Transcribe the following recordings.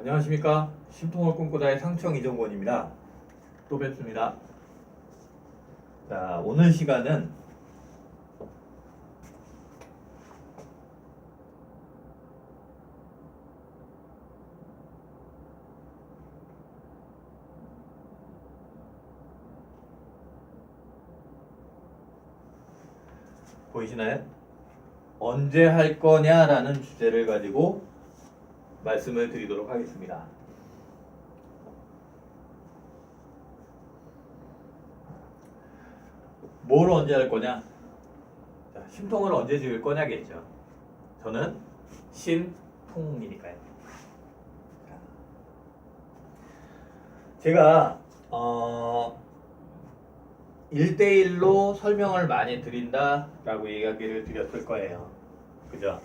안녕하십니까. 심통을 꿈꾸다의 상청 이정권입니다. 또 뵙습니다. 자, 오늘 시간은 보이시나요? 언제 할 거냐라는 주제를 가지고 말씀을 드리도록 하겠습니다. 뭘 언제 할 거냐? 자, 심통을 언제 지을 거냐겠죠. 저는 심통이니까요. 제가 1대1로 설명을 많이 드린다라고 이야기를 드렸을 거예요. 그죠?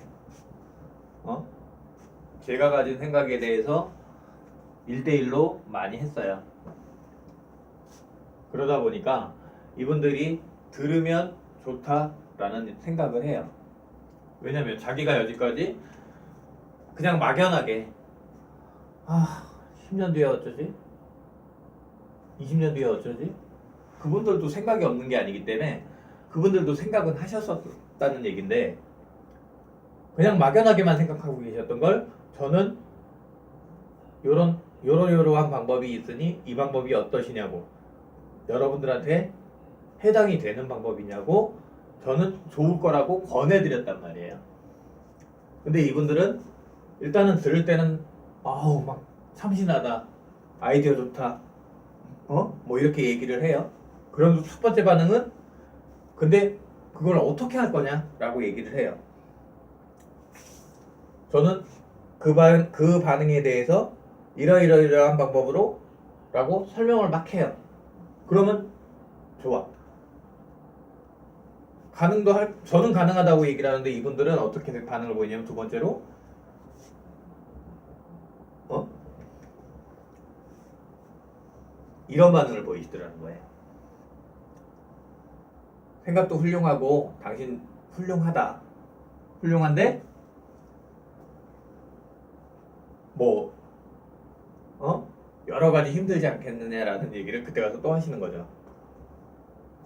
제가 가진 생각에 대해서 1대1로 많이 했어요. 그러다 보니까 이분들이 들으면 좋다라는 생각을 해요. 왜냐면 자기가 여지까지 그냥 막연하게 10년 뒤에 어쩌지? 20년 뒤에 어쩌지? 그분들도 생각이 없는 게 아니기 때문에 그분들도 생각은 하셨었다는 얘기인데 그냥 막연하게만 생각하고 계셨던 걸 저는 요러한 방법이 있으니 이 방법이 어떠시냐고 여러분들한테 해당이 되는 방법이냐고 저는 좋을 거라고 권해드렸단 말이에요. 근데 이분들은 일단은 들을 때는 막 참신하다, 아이디어 좋다, 뭐 이렇게 얘기를 해요. 그럼 첫 번째 반응은 근데 그걸 어떻게 할 거냐 라고 얘기를 해요. 저는 그 반응에 대해서 이러이러한 방법으로 라고 설명을 막 해요. 그러면 좋아. 저는 가능하다고 얘기를 하는데 이분들은 어떻게 반응을 보이냐면 두 번째로 이런 반응을 보이시더라는 거예요. 생각도 훌륭하고 당신 훌륭하다. 훌륭한데 여러 가지 힘들지 않겠느냐라는 얘기를 그때 가서 또 하시는 거죠.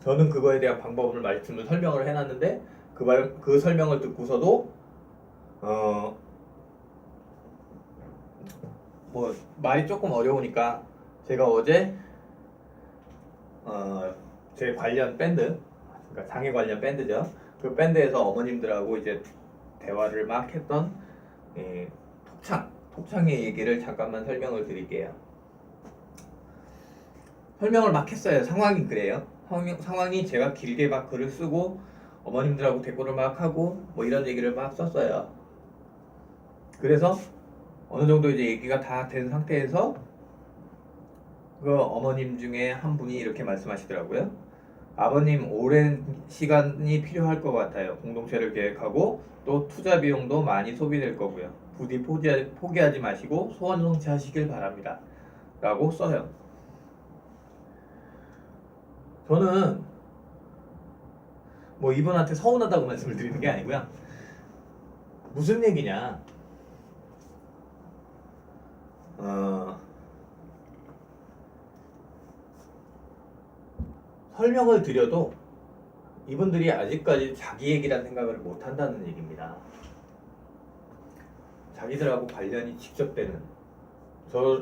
저는 그거에 대한 방법을 설명을 해놨는데 그 설명을 듣고서도 말이 조금 어려우니까 제가 어제 제 관련 밴드, 그러니까 장애 관련 밴드죠. 그 밴드에서 어머님들하고 이제 대화를 막 했던 톡창의 얘기를 잠깐만 설명을 드릴게요. 설명을 막 했어요. 상황이 그래요. 상황이 제가 길게 막 글을 쓰고 어머님들하고 대꾸를 막 하고 뭐 이런 얘기를 막 썼어요. 그래서 어느 정도 이제 얘기가 다 된 상태에서 그 어머님 중에 한 분이 이렇게 말씀하시더라고요. 아버님 오랜 시간이 필요할 것 같아요. 공동체를 계획하고 또 투자 비용도 많이 소비될 거고요. 부디 포기하지 마시고 소원 성취하시길 바랍니다. 라고 써요. 저는 이분한테 서운하다고 말씀을 드리는 게 아니고요. 무슨 얘기냐? 설명을 드려도 이분들이 아직까지 자기 얘기란 생각을 못 한다는 얘기입니다. 자기들하고 관련이 직접 되는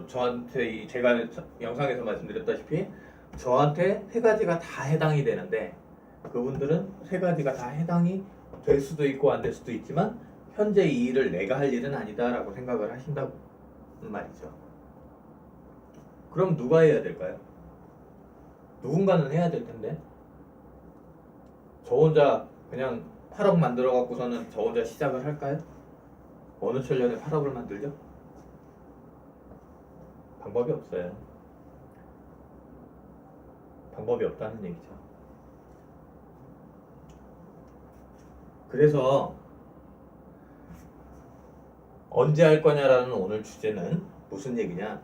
저한테 제가 영상에서 말씀드렸다시피 저한테 세 가지가 다 해당이 되는데 그분들은 세 가지가 다 해당이 될 수도 있고 안 될 수도 있지만 현재 이 일을 내가 할 일은 아니다라고 생각을 하신다는 말이죠. 그럼 누가 해야 될까요? 누군가는 해야 될 텐데 저 혼자 그냥 8억 만들어 갖고서는 저 혼자 시작을 할까요? 어느 천년에 8억을 만들죠? 방법이 없어요. 방법이 없다는 얘기죠. 그래서 언제 할 거냐라는 오늘 주제는 무슨 얘기냐?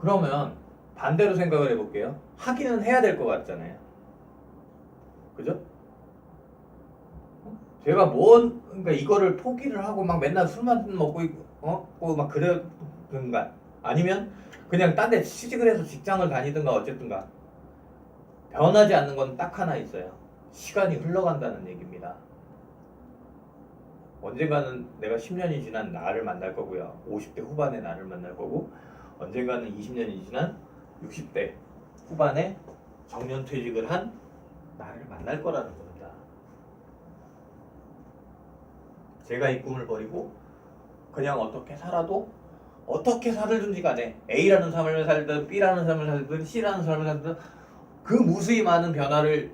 그러면 반대로 생각을 해볼게요. 하기는 해야 될 것 같잖아요. 그죠? 제가 그러니까 이거를 포기를 하고 막 맨날 술만 먹고 막 그러든가 아니면 그냥 딴 데 취직을 해서 직장을 다니든가 어쨌든가 변하지 않는 건 딱 하나 있어요. 시간이 흘러간다는 얘기입니다. 언젠가는 내가 10년이 지난 나를 만날 거고요. 50대 후반의 나를 만날 거고 언젠가는 20년이 지난 60대 후반에 정년퇴직을 한 나를 만날 거라는 겁니다. 제가 이 꿈을 버리고 그냥 어떻게 살아도 어떻게 살든지 간에 A라는 삶을 살든 B라는 삶을 살든 C라는 삶을 살든 그 무수히 많은 변화를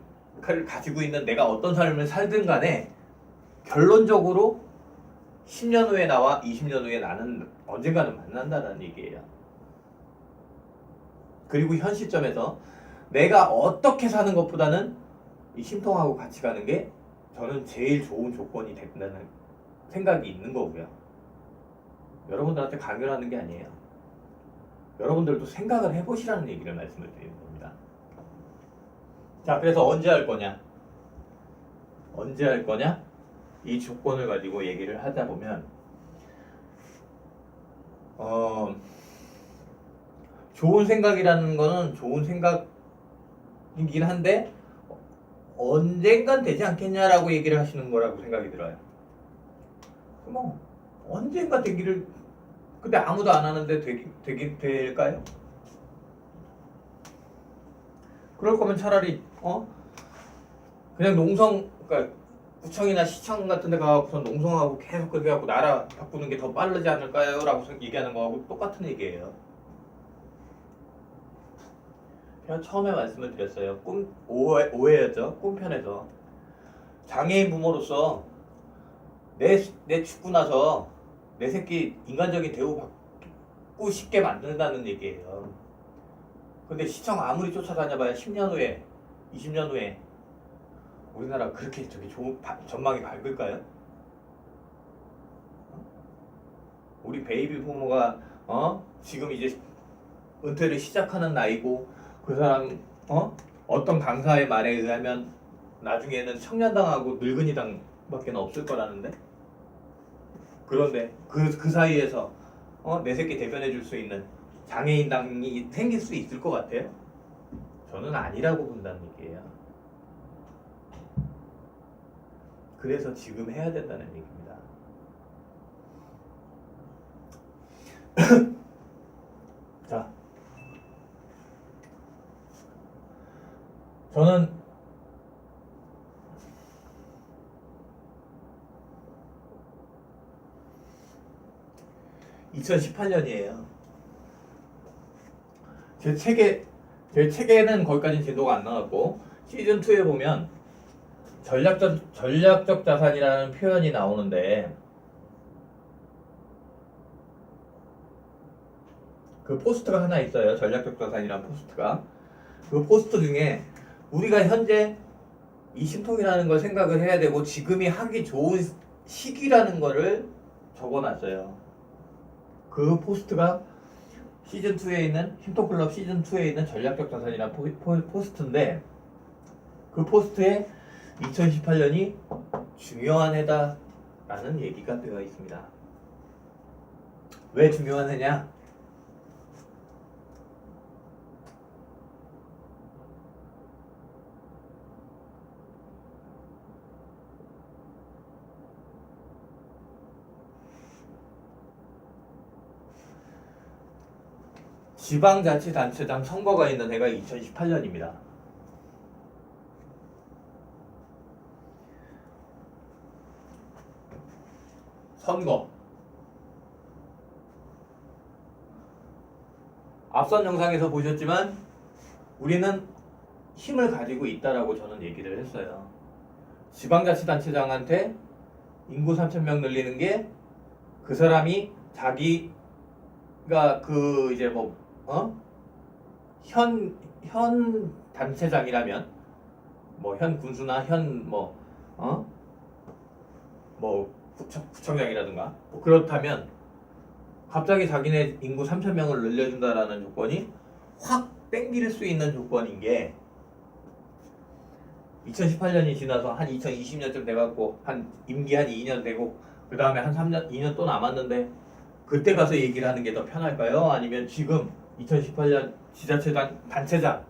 가지고 있는 내가 어떤 삶을 살든 간에 결론적으로 10년 후에 나와 20년 후에 나는 언젠가는 만난다는 얘기예요. 그리고 현 시점에서 내가 어떻게 사는 것보다는 이 심통하고 같이 가는 게 저는 제일 좋은 조건이 된다는 생각이 있는 거고요. 여러분들한테 강요를 하는 게 아니에요. 여러분들도 생각을 해보시라는 얘기를 말씀을 드리는 겁니다. 자, 그래서 언제 할 거냐? 언제 할 거냐? 이 조건을 가지고 얘기를 하다 보면 좋은 생각이라는 거는 좋은 생각이긴 한데 언젠간 되지 않겠냐라고 얘기를 하시는 거라고 생각이 들어요. 뭐 언젠가 되기를 근데 아무도 안 하는데 되긴 될까요? 그럴 거면 차라리 그냥 그러니까 구청이나 시청 같은 데 가서 농성하고 계속 그렇게 하고 나라 바꾸는 게 더 빠르지 않을까요? 라고 얘기하는 거하고 똑같은 얘기예요. 제가 처음에 말씀을 드렸어요. 오해였죠. 꿈편에서 장애인 부모로서 내 죽고 나서 내 새끼 인간적인 대우 받고 싶게 만든다는 얘기예요. 근데 시청 아무리 쫓아다녀봐야 10년 후에 20년 후에 우리나라 그렇게 좋은 전망이 밝을까요? 우리 베이비 부모가 지금 이제 은퇴를 시작하는 나이고 그 사람 어떤 강사의 말에 의하면 나중에는 청년당하고 늙은이당밖에 없을 거라는데 그런데 그 사이에서 내 새끼 대변해 줄 수 있는 장애인당이 생길 수 있을 것 같아요? 저는 아니라고 본다는 얘기예요. 그래서 지금 해야 된다는 얘기입니다. 자, 저는 2018년이에요. 제 책에는 거기까지 진도가 안 나왔고 시즌 2에 보면 전략적 자산이라는 표현이 나오는데 그 포스트가 하나 있어요. 전략적 자산이라는 포스트가. 그 포스트 중에 우리가 현재 이 심통이라는 걸 생각을 해야 되고 지금이 하기 좋은 시기라는 거를 적어놨어요. 그 포스트가 시즌2에 있는 심통클럽 시즌2에 있는 전략적 자산이라는 포스트인데 그 포스트에 2018년이 중요한 해다라는 얘기가 되어 있습니다. 왜 중요한 해냐? 지방자치단체장 선거가 있는 해가 2018년입니다. 선거. 앞선 영상에서 보셨지만 우리는 힘을 가지고 있다라고 저는 얘기를 했어요. 지방자치단체장한테 인구 3,000명 늘리는 게 그 사람이 자기가 그 이제 현 단체장이라면 현 군수나 구청장이라든가 그렇다면 갑자기 자기네 인구 3,000명을 늘려준다라는 조건이 확 땡길 수 있는 조건인 게 2018년이 지나서 한 2020년쯤 돼갖고 한 임기 한 2년 되고 그 다음에 한 3년, 2년 또 남았는데 그때 가서 얘기를 하는 게 더 편할까요? 아니면 지금 2018년 지자체장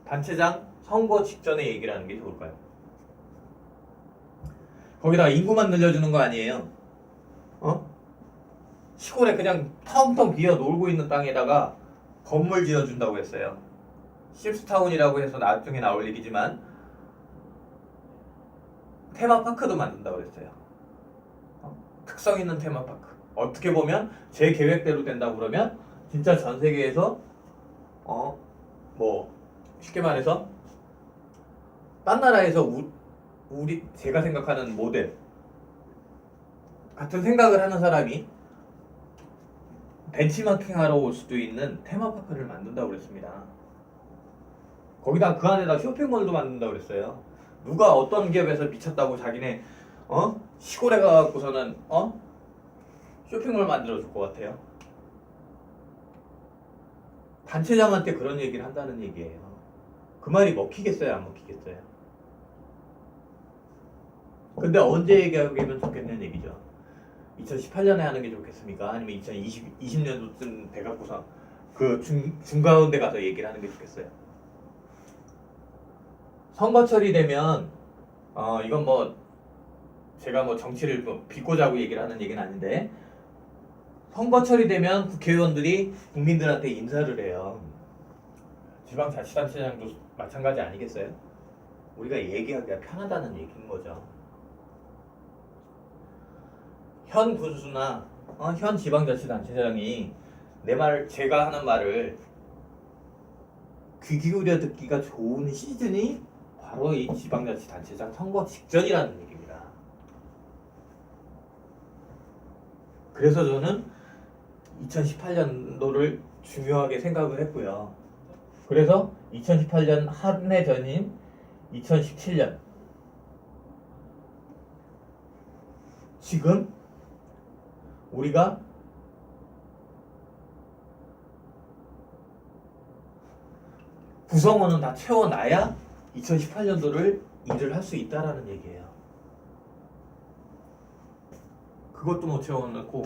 단체장 선거 직전에 얘기를 하는 게 좋을까요? 거기다가 인구만 늘려주는 거 아니에요? 어? 시골에 그냥 텅텅 비어 놀고 있는 땅에다가 건물 지어준다고 했어요. 십스타운이라고 해서 나중에 나올 얘기지만 테마파크도 만든다고 했어요. 특성 있는 테마파크. 어떻게 보면 제 계획대로 된다고 그러면 진짜 전 세계에서 뭐 쉽게 말해서 딴 나라에서 우리 제가 생각하는 모델 같은 생각을 하는 사람이 벤치마킹하러 올 수도 있는 테마파크를 만든다고 그랬습니다. 거기다 그 안에다 쇼핑몰도 만든다고 그랬어요. 누가 어떤 기업에서 미쳤다고 자기네 시골에 가갖고서는 쇼핑몰 만들어 줄 것 같아요. 단체장한테 그런 얘기를 한다는 얘기예요. 그 말이 먹히겠어요, 안 먹히겠어요? 근데 언제 얘기하면 좋겠냐는 얘기죠. 2018년에 하는 게 좋겠습니까? 아니면 2020년도쯤 돼갖고서 그 중가운데 가서 얘기를 하는 게 좋겠어요. 선거철이 되면 이건 뭐 제가 뭐 정치를 뭐 비꼬자고 얘기를 하는 얘기는 아닌데 선거철이 되면 국회의원들이 국민들한테 인사를 해요. 지방자치단체장도 마찬가지 아니겠어요? 우리가 얘기하기가 편하다는 얘기인 거죠. 현 군수나 현 지방자치단체장이 제가 하는 말을 귀 기울여 듣기가 좋은 시즌이 바로 이 지방자치단체장 선거 직전이라는 얘기입니다. 그래서 저는 2018년도를 중요하게 생각을 했고요. 그래서 2018년 한 해 전인 2017년 지금 우리가 구성원은 다 채워놔야 2018년도를 일을 할 수 있다라는 얘기예요. 그것도 못 채워놓고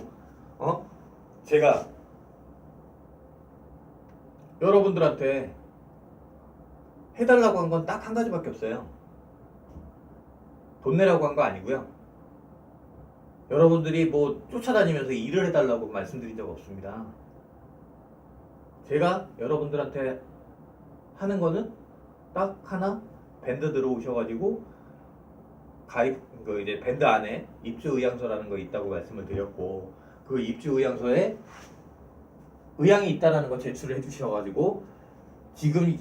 제가 여러분들한테 해달라고 한 건 딱 한 가지밖에 없어요. 돈 내라고 한 거 아니고요. 여러분들이 뭐 쫓아다니면서 일을 해달라고 말씀드린 적 없습니다. 제가 여러분들한테 하는 거는 딱 하나, 밴드 들어오셔가지고 이제 밴드 안에 입주의향서라는 거 있다고 말씀을 드렸고, 그 입주의향서에 의향이 있다라는 거 제출을 해주셔가지고 지금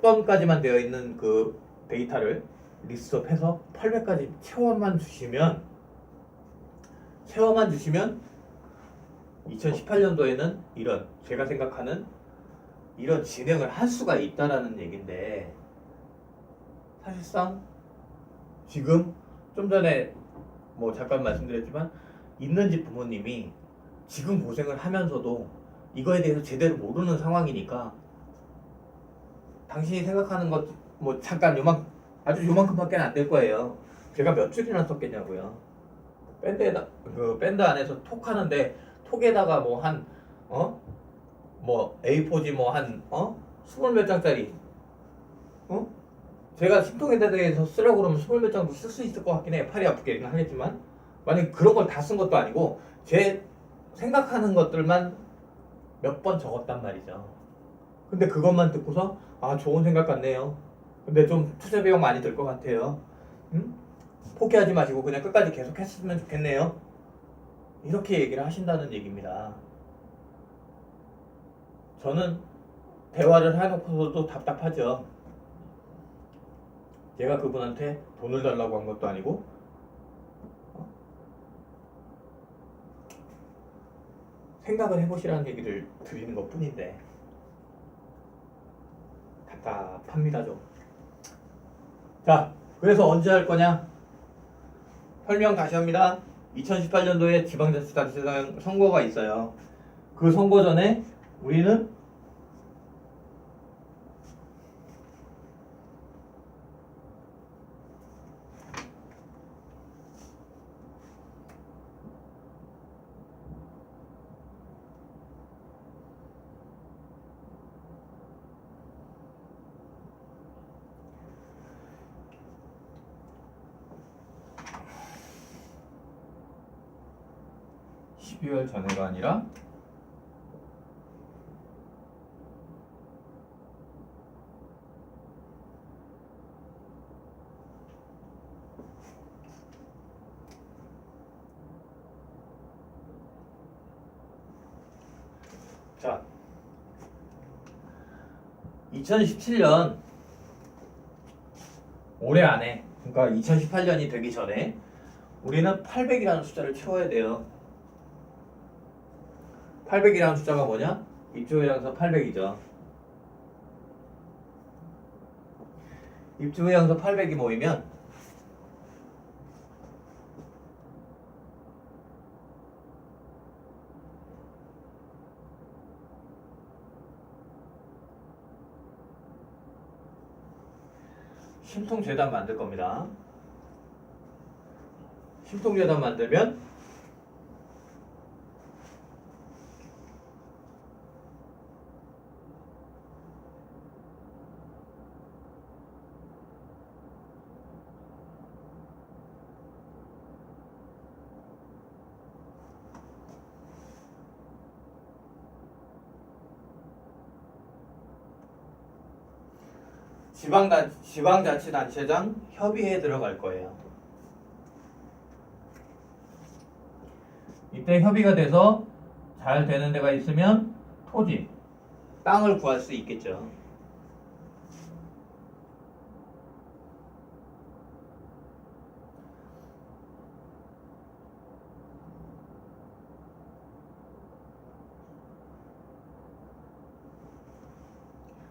10번까지만 되어 있는 그 데이터를 리스트업해서 800까지 채워만 주시면 2018년도에는 이런 제가 생각하는 이런 진행을 할 수가 있다라는 얘긴데, 사실상 지금 좀 전에 뭐 잠깐 말씀드렸지만 있는 집 부모님이 지금 고생을 하면서도 이거에 대해서 제대로 모르는 상황이니까 당신이 생각하는 것 뭐 잠깐 아주 요만큼밖에 안 될 거예요. 제가 몇 줄이나 썼겠냐고요. 밴드 안에서 톡 하는데 톡에다가 뭐 한 뭐 A4지 뭐 한 20몇 장짜리 제가 신통에 대해서 쓰라고 그러면 20몇 장도 쓸 수 있을 것 같긴 해. 팔이 아프게 하겠지만 만약에 그런 걸 다 쓴 것도 아니고 제 생각하는 것들만 몇 번 적었단 말이죠. 근데 그것만 듣고서 좋은 생각 같네요. 근데 좀 투자 비용 많이 들 것 같아요. 포기하지 마시고 그냥 끝까지 계속 했으면 좋겠네요. 이렇게 얘기를 하신다는 얘기입니다. 저는 대화를 해놓고서도 답답하죠. 제가 그분한테 돈을 달라고 한 것도 아니고 생각을 해보시라는 얘기를 드리는 것 뿐인데 답답합니다 좀. 자, 그래서 언제 할 거냐? 설명 다시 합니다. 2018년도에 지방자치단체장 선거가 있어요. 그 선거 전에 우리는 12월 전에가 아니라 자, 2017년 올해 안에, 그러니까 2018년이 되기 전에 우리는 800이라는 숫자를 채워야 돼요. 800이라는 숫자가 뭐냐? 입주의향서 800이죠. 입주의향서 800이 모이면 심통재단 만들 겁니다. 심통재단 만들면 지방자치단체장 협의회에 들어갈 거예요. 이때 협의가 돼서 잘 되는 데가 있으면 토지, 땅을 구할 수 있겠죠.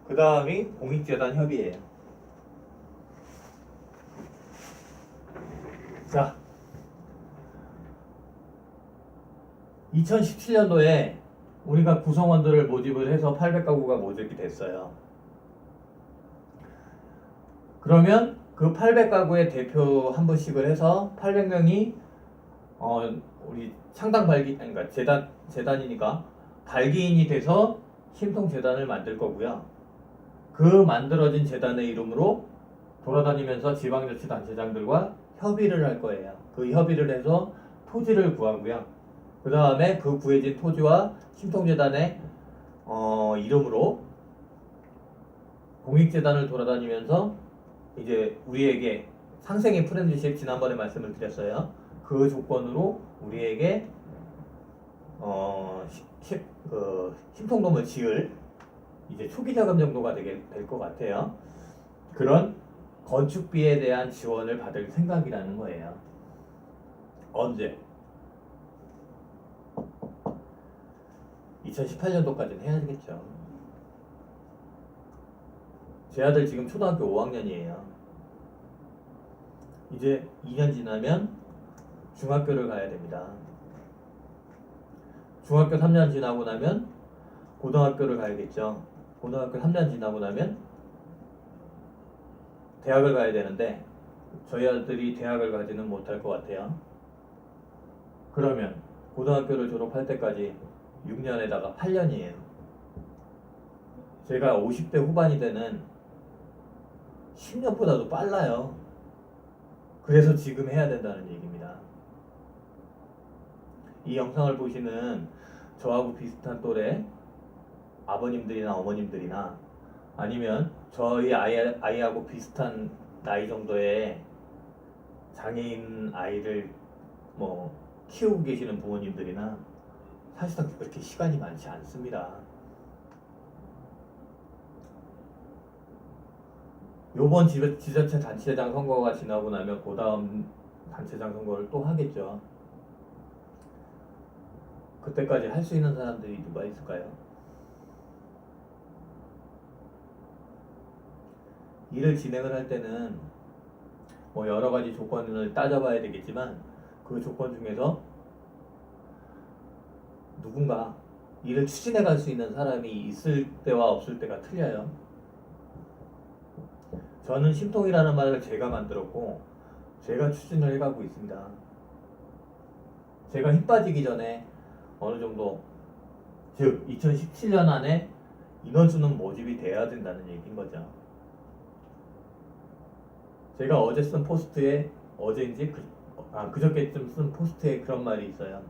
그 다음이 공익재단 협의회예요. 자, 2017년도에 우리가 구성원들을 모집을 해서 800가구가 모집이 됐어요. 그러면 그 800가구의 대표 한 분씩을 해서 800명이 우리 창당 발기, 그러니까 재단이니까 발기인이 돼서 심통재단을 만들 거고요. 그 만들어진 재단의 이름으로 돌아다니면서 지방자치단체장들과 협의를 할 거예요. 그 협의를 해서 토지를 구하고요. 그 다음에 그 구해진 토지와 심통재단의 이름으로 공익재단을 돌아다니면서 이제 우리에게 상생의 프렌드십 지난번에 말씀을 드렸어요. 그 조건으로 우리에게 심통dom을 지을 이제 초기 자금 정도가 될 것 같아요. 그런 건축비에 대한 지원을 받을 생각이라는 거예요. 언제? 2018년도까지는 해야 되겠죠. 제 아들 지금 초등학교 5학년이에요. 이제 2년 지나면 중학교를 가야 됩니다. 중학교 3년 지나고 나면 고등학교를 가야겠죠. 고등학교 3년 지나고 나면 대학을 가야 되는데 저희 아들이 대학을 가지는 못할 것 같아요. 그러면 고등학교를 졸업할 때까지 6년에다가 8년이에요. 제가 50대 후반이 되는 10년보다도 빨라요. 그래서 지금 해야 된다는 얘기입니다. 이 영상을 보시는 저하고 비슷한 또래 아버님들이나 어머님들이나 아니면 저희 아이하고 비슷한 나이 정도의 장애인 아이를 키우고 계시는 부모님들이나 사실상 그렇게 시간이 많지 않습니다. 요번 지자체 단체장 선거가 지나고 나면 그 다음 단체장 선거를 또 하겠죠. 그때까지 할 수 있는 사람들이 누가 있을까요? 일을 진행을 할 때는 여러 가지 조건을 따져봐야 되겠지만 그 조건 중에서 누군가 일을 추진해 갈 수 있는 사람이 있을 때와 없을 때가 틀려요. 저는 심통이라는 말을 제가 만들었고 제가 추진을 해가고 있습니다. 제가 힘 빠지기 전에 어느 정도, 즉 2017년 안에 인원수는 모집이 돼야 된다는 얘기인 거죠. 제가 어제 쓴 포스트에, 어제인지 그저께쯤 쓴 포스트에 그런 말이 있어요.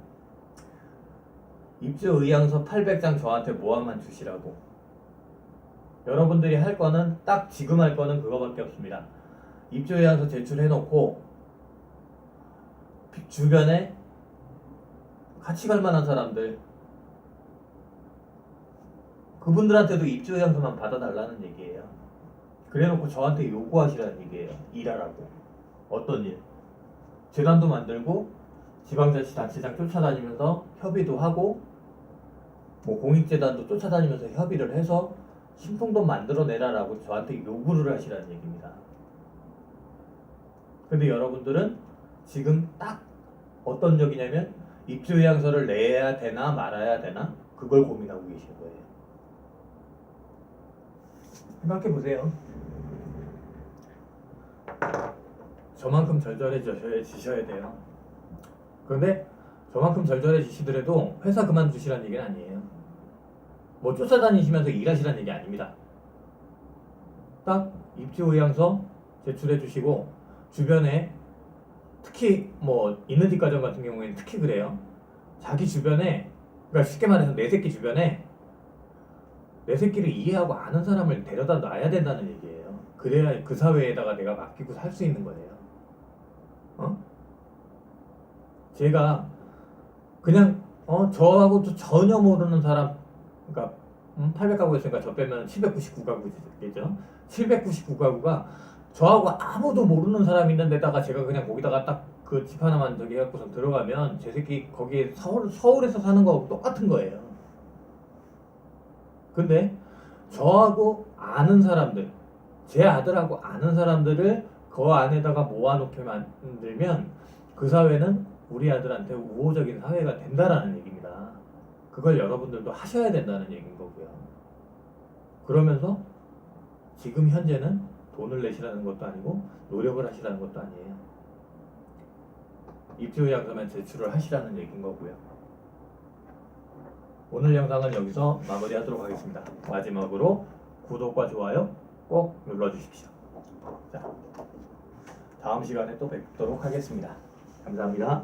입주 의향서 800장 저한테 모아만 주시라고. 여러분들이 할 거는 딱 지금 할 거는 그거밖에 없습니다. 입주 의향서 제출해놓고 주변에 같이 갈 만한 사람들, 그분들한테도 입주 의향서만 받아달라는 얘기예요. 그래놓고 저한테 요구하시라는 얘기예요. 일하라고. 어떤 일? 재단도 만들고 지방자치단체장 쫓아다니면서 협의도 하고 뭐 공익재단도 쫓아다니면서 협의를 해서 신풍도 만들어내라라고 저한테 요구를 하시라는 얘기입니다. 근데 여러분들은 지금 딱 어떤 적이냐면 입주 의향서를 내야 되나 말아야 되나 그걸 고민하고 계신 거예요. 생각해 보세요. 저만큼 절절해지셔야 돼요. 그런데 저만큼 절절해지시더라도 회사 그만두시라는 얘기는 아니에요. 뭐 쫓아다니시면서 일하시라는 얘기 아닙니다. 딱 입주 의향서 제출해 주시고 주변에 특히 뭐 있는 집 가정 같은 경우에는 특히 그래요. 자기 주변에, 그러니까 쉽게 말해서 내 새끼 주변에 내 새끼를 이해하고 아는 사람을 데려다 놔야 된다는 얘기예요. 그래야 그 사회에다가 내가 맡기고 살 수 있는 거예요. 제가 그냥 저하고도 전혀 모르는 사람, 그러니까 800가구 있으니까 저 빼면 799가구겠죠. 799가구가 저하고 아무도 모르는 사람 있는 데다가 제가 그냥 거기다가 딱 그 집 하나만 저기 해갖고서 들어가면 제 새끼 거기에 서울에서 사는 거하고 똑같은 거예요. 근데 저하고 아는 사람들, 제 아들하고 아는 사람들을 그 안에다가 모아놓게 만들면 그 사회는 우리 아들한테 우호적인 사회가 된다라는 얘기입니다. 그걸 여러분들도 하셔야 된다는 얘기인 거고요. 그러면서 지금 현재는 돈을 내시라는 것도 아니고 노력을 하시라는 것도 아니에요. 입주 의향서만 제출을 하시라는 얘기인 거고요. 오늘 영상은 여기서 마무리하도록 하겠습니다. 마지막으로 구독과 좋아요 꼭 눌러주십시오. 자, 다음 시간에 또 뵙도록 하겠습니다. 감사합니다.